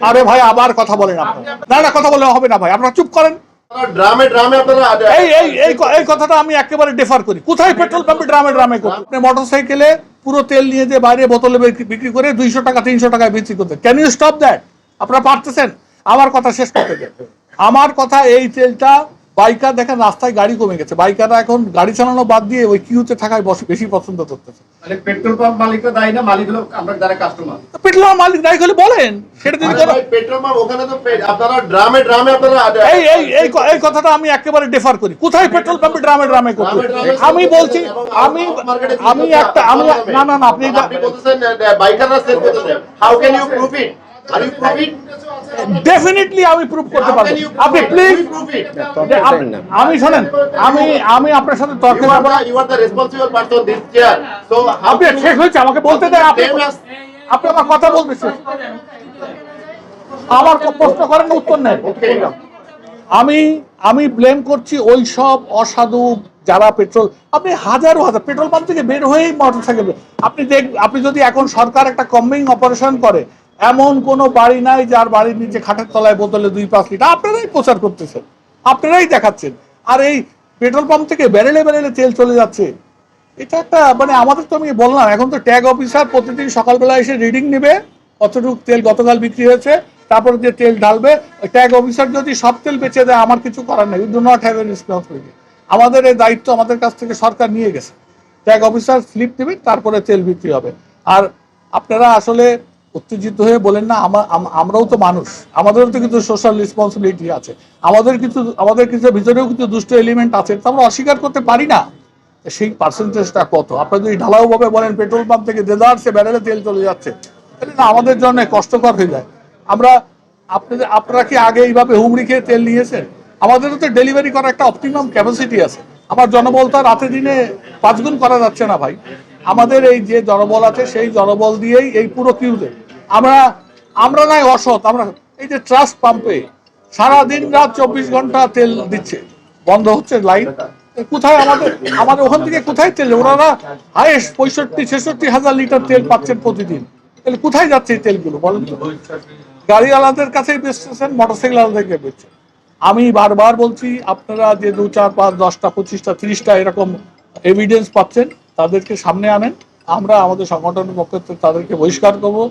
আরে ভাই আবার কথা বলেন আপনারা, না কথা বললে হবে না ভাই, আপনারা চুপ করেন। এই কথাটা আমি একেবারে ডেফার করি। কোথায় পেট্রোল পাম্পে ড্রামে করতে? আপনি মোটরসাইকেলে পুরো তেল নিয়ে যে বাইরে বোতলে বিক্রি করে 200 টাকা 300 টাকায় বিক্রি করতে, ক্যান ইউ স্টপ দ্যাট? আপনারা পারতেছেন? আমার কথা শেষ করতে দেন। আমার কথা, এই তেলটা বাইকার দেখেন রাস্তায় গাড়ি কমে গেছে, বাইকাররা এখন গাড়ি চালানো বাদ দিয়ে ওই কিউতে থাকায় বেশি পছন্দ করতেছে। মানে পেট্রোল পাম্প মালিক তো দায়ী না, মালিক হলো আমরা যারা কাস্টমার। পেট্রোল পাম্প মালিক দায়ী হলে বলেন, সেটা দিন করো। পেট্রোল পাম্প ওখানে তো আপনারা ড্রামে আপনারা এই কথাটা আমি একেবারে ডেফার করি। কোথায় পেট্রোল পাম্পে ড্রামে করতে? আমি বলছি, আমি একটা না আপনি বলতেছেন বাইকাররা সেল করতেছে। How can you prove it? Are you prove it? Definitely আমি প্রুভ করতে পারবো। আপনি প্লিজ আমি শোনেন, আমি আপনার সাথে তর্ক করব না। You are the responsible person this chair. So আপনি শেষ হয়েছে, আমাকে বলতে দেন। আপনি আমার কথা বলতেছেন, আমার প্রশ্ন করেন না, উত্তর নেন। আমি ব্লেম করছি ওই সব অসাধু যারা পেট্রোল, আপনি হাজার পেট্রোল পাম্প থেকে বের হয়েই মোটরসাইকেল, আপনি যদি এখন সরকার একটা কম্বিং অপারেশন করে, এমন কোনো বাড়ি নাই যার বাড়ির নিচে খাটের তলায় বোতলে 2-5 লিটার, আপনারাই প্রচার করতেছেন, আপনারাই দেখাচ্ছেন। আর এই পেট্রোল পাম্প থেকে ব্যারেলে তেল চলে যাচ্ছে, এটা একটা মানে আমাদের তো আমি বললাম, এখন তো ট্যাগ অফিসার প্রতিদিন সকালবেলা এসে রিডিং নেবে কতটুকু তেল গতকাল বিক্রি হয়েছে, তারপরে যে তেল ঢালবে। ট্যাগ অফিসার যদি সব তেল বেচে দেয়, আমার কিছু করার নেই, we do not have any responsibility. আমাদের এই দায়িত্ব আমাদের কাছ থেকে সরকার নিয়ে গেছে। ট্যাগ অফিসার স্লিপ দেবে, তারপরে তেল বিক্রি হবে। আর আপনারা আসলে উত্তেজিত হয়ে বলেন না, আমরাও তো মানুষ, আমাদেরও তো কিছু সোশ্যাল রেসপন্সিবিলিটি আছে, আমাদের কিছু ভিতরেও কিছু দুষ্ট এলিমেন্ট আছে, তা আমরা অস্বীকার করতে পারি না। সেই পার্সেন্টেজটা কত? আপনারা যদি ঢালাও ভাবে বলেন পেট্রোল পাম্প থেকে দেদারসে ব্যারেলে তেল চলে যাচ্ছে, তাহলে না আমাদের জন্য কষ্টকর হয়ে যায়। আপনারা কি আগে এইভাবে হুমড়ি খেয়ে তেল নিয়েছেন? আমাদেরও তো ডেলিভারি করার একটা অপটিমাম ক্যাপাসিটি আছে। আমার জনবল তো রাতে দিনে 5 গুণ করা যাচ্ছে না ভাই। আমাদের এই যে জনবল আছে, সেই জনবল দিয়েই এই পুরো কিউতে আমরা নাই অসৎ। আমরা এই যে ট্রাস্ট পাম্পে সারাদিন রাত 24 ঘন্টা তেল দিচ্ছে, বন্ধ হচ্ছে লাইন, কোথায় আমাদের ওখান থেকে কোথায় তেল? ওনারা হাইয়েস্ট 65-66 হাজার লিটার তেল পাচ্ছেন প্রতিদিন। তাহলে কোথায় যাচ্ছে এই তেলগুলো বলেন তো? গাড়িওয়ালাদের কাছেই বেচতেছেন, মোটরসাইকেল আলাদাকে বেচছেন। আমি বারবার বলছি, আপনারা যে 2, 4, 5, 10টা 25টা 30টা এরকম এভিডেন্স পাচ্ছেন, তাদেরকে সামনে আনেন, আমরা আমাদের সংগঠনের পক্ষ থেকে তাদেরকে বহিষ্কার করবো।